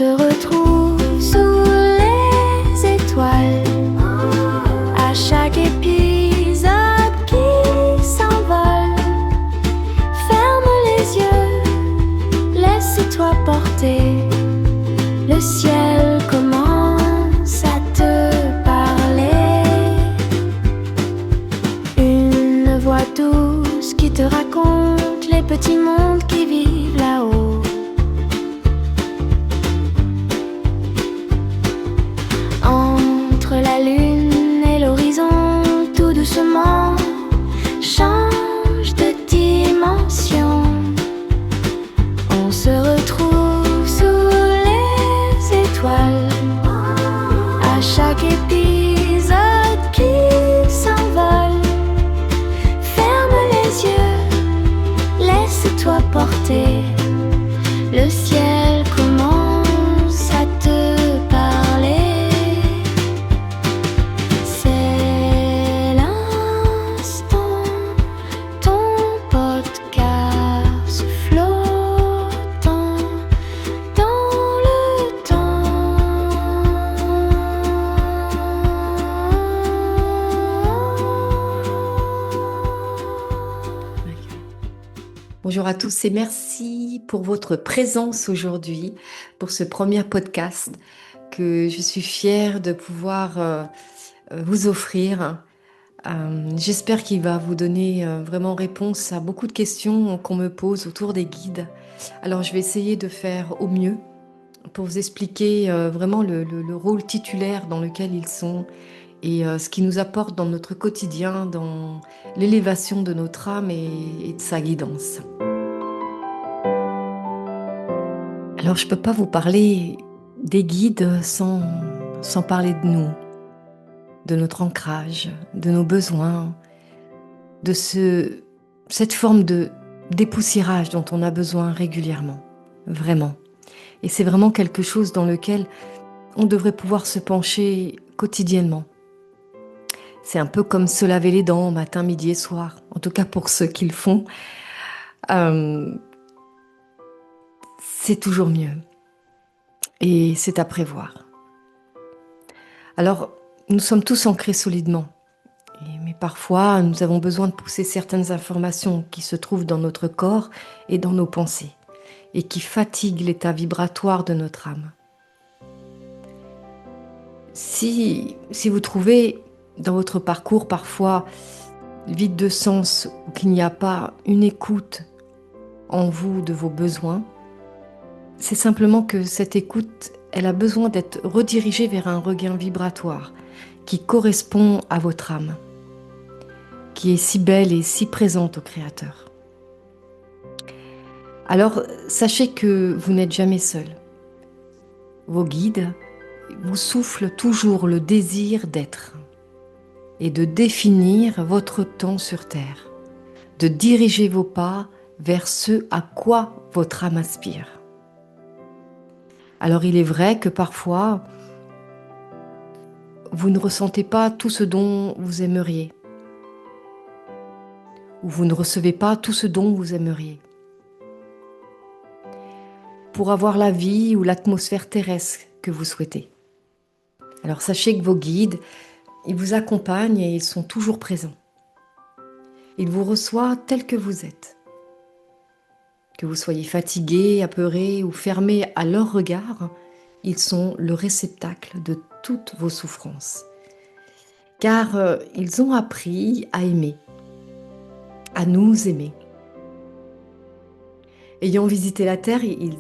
se retrouve sous les étoiles à chaque épisode qui s'envole. Ferme les yeux, laisse-toi porter. Le ciel commence à te parler. Une voix douce qui te raconte les petits mondes qui vivent là-haut. Entre la lune et l'horizon, tout doucement change de dimension. On se retrouve sous les étoiles à chaque épisode qui s'envole. Ferme les yeux, laisse-toi porter. Le ciel commence à te parler. C'est l'instant, ton podcast flottant dans le temps. Bonjour à tous et merci pour votre présence aujourd'hui pour ce premier podcast que je suis fière de pouvoir vous offrir. J'espère qu'il va vous donner vraiment réponse à beaucoup de questions qu'on me pose autour des guides. Alors je vais essayer de faire au mieux pour vous expliquer vraiment le rôle titulaire dans lequel ils sont et ce qu'ils nous apportent dans notre quotidien, dans l'élévation de notre âme et de sa guidance. Alors je ne peux pas vous parler des guides sans parler de nous, de notre ancrage, de nos besoins, de cette forme de dépoussiérage dont on a besoin régulièrement, vraiment. Et c'est vraiment quelque chose dans lequel on devrait pouvoir se pencher quotidiennement. C'est un peu comme se laver les dents matin, midi et soir, en tout cas pour ceux qui le font. C'est toujours mieux. Et c'est à prévoir. Alors, nous sommes tous ancrés solidement. Mais parfois, nous avons besoin de pousser certaines informations qui se trouvent dans notre corps et dans nos pensées, et qui fatiguent l'état vibratoire de notre âme. Si vous trouvez dans votre parcours parfois vide de sens ou qu'il n'y a pas une écoute en vous de vos besoins, c'est simplement que cette écoute, elle a besoin d'être redirigée vers un regain vibratoire qui correspond à votre âme, qui est si belle et si présente au Créateur. Alors, sachez que vous n'êtes jamais seul. Vos guides vous soufflent toujours le désir d'être et de définir votre temps sur Terre, de diriger vos pas vers ce à quoi votre âme aspire. Alors il est vrai que parfois, vous ne ressentez pas tout ce dont vous aimeriez, ou vous ne recevez pas tout ce dont vous aimeriez. Pour avoir la vie ou l'atmosphère terrestre que vous souhaitez. Alors sachez que vos guides, ils vous accompagnent et ils sont toujours présents. Ils vous reçoivent tel que vous êtes. Que vous soyez fatigué, apeuré ou fermé à leur regard, ils sont le réceptacle de toutes vos souffrances. Car ils ont appris à aimer, à nous aimer. Ayant visité la Terre, ils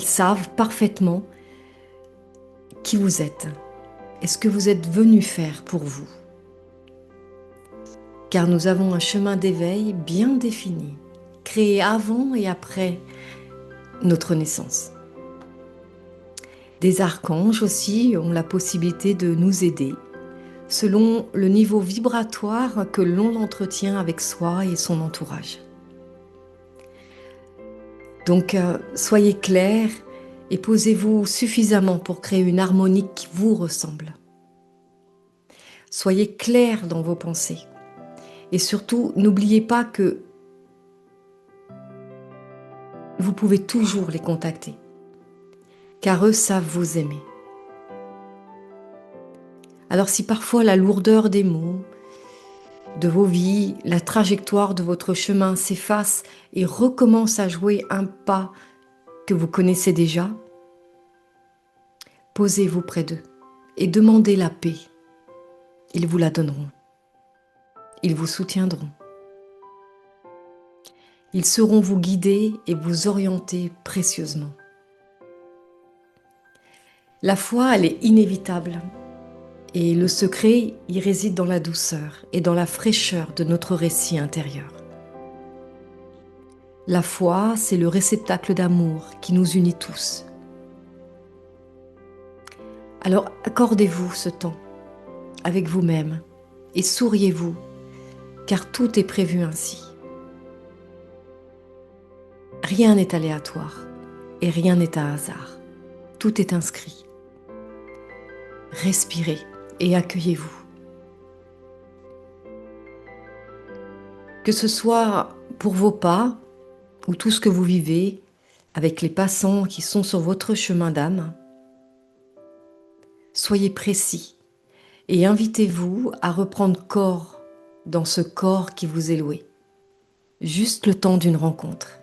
savent parfaitement qui vous êtes et ce que vous êtes venu faire pour vous. Car nous avons un chemin d'éveil bien défini, créé avant et après notre naissance. Des archanges aussi ont la possibilité de nous aider selon le niveau vibratoire que l'on entretient avec soi et son entourage. Donc, soyez clairs et posez-vous suffisamment pour créer une harmonie qui vous ressemble. Soyez clairs dans vos pensées. Et surtout, n'oubliez pas que vous pouvez toujours les contacter. car eux savent vous aimer. Alors si parfois la lourdeur des mots, de vos vies, la trajectoire de votre chemin s'efface et recommence à jouer un pas que vous connaissez déjà, posez-vous près d'eux et demandez la paix. Ils vous la donneront. Ils vous soutiendront. Ils sauront vous guider et vous orienter précieusement. La foi, elle est inévitable. Et le secret, il réside dans la douceur et dans la fraîcheur de notre récit intérieur. La foi, c'est le réceptacle d'amour qui nous unit tous. Alors accordez-vous ce temps avec vous-même et souriez-vous, car tout est prévu ainsi. Rien n'est aléatoire et rien n'est un hasard. Tout est inscrit. Respirez et accueillez-vous. Que ce soit pour vos pas ou tout ce que vous vivez avec les passants qui sont sur votre chemin d'âme, soyez précis et invitez-vous à reprendre corps dans ce corps qui vous est loué. Juste le temps d'une rencontre.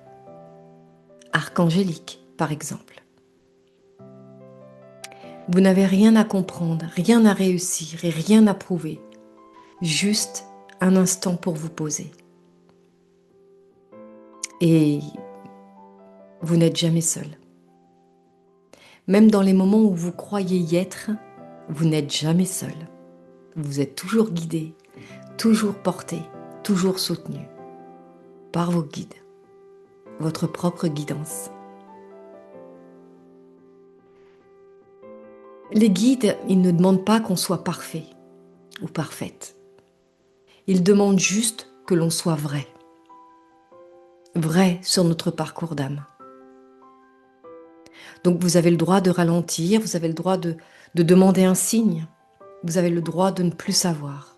Archangélique, par exemple. Vous n'avez rien à comprendre, rien à réussir et rien à prouver. Juste un instant pour vous poser. Et vous n'êtes jamais seul. Même dans les moments où vous croyez y être, vous n'êtes jamais seul. Vous êtes toujours guidé, toujours porté, toujours soutenu par vos guides, votre propre guidance. Les guides, ils ne demandent pas qu'on soit parfait ou parfaite. Ils demandent juste que l'on soit vrai. Vrai sur notre parcours d'âme. Donc vous avez le droit de ralentir, vous avez le droit de demander un signe, vous avez le droit de ne plus savoir.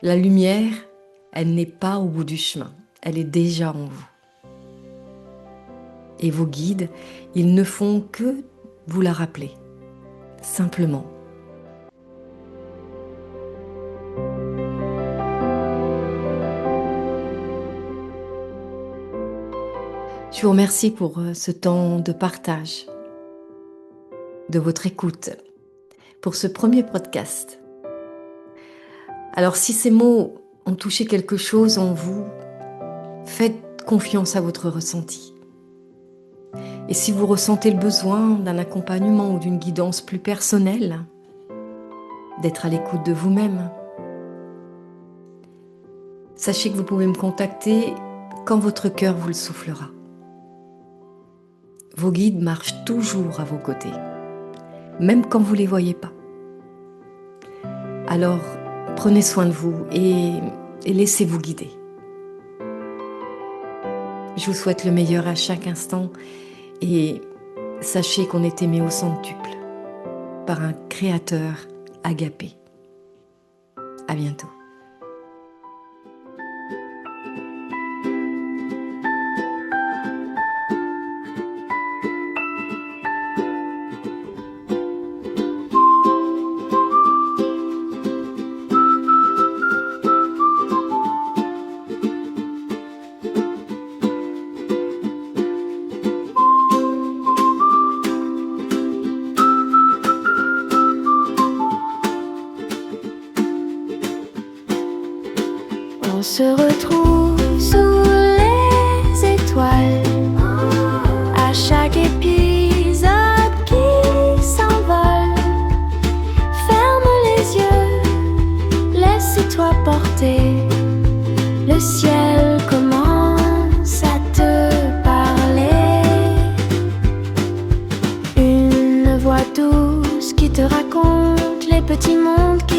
La lumière, elle n'est pas au bout du chemin, elle est déjà en vous. Et vos guides, ils ne font que vous la rappeler, simplement. Je vous remercie pour ce temps de partage, de votre écoute, pour ce premier podcast. Alors si ces mots ont touché quelque chose en vous, faites confiance à votre ressenti. Et si vous ressentez le besoin d'un accompagnement ou d'une guidance plus personnelle, d'être à l'écoute de vous-même, sachez que vous pouvez me contacter quand votre cœur vous le soufflera. Vos guides marchent toujours à vos côtés, même quand vous ne les voyez pas. Alors, prenez soin de vous et laissez-vous guider. Je vous souhaite le meilleur à chaque instant et sachez qu'on est aimé au centuple par un créateur agapé. À bientôt. On se retrouve sous les étoiles à chaque épisode qui s'envole. Ferme les yeux, laisse-toi porter. Le ciel commence à te parler. Une voix douce qui te raconte les petits mondes qui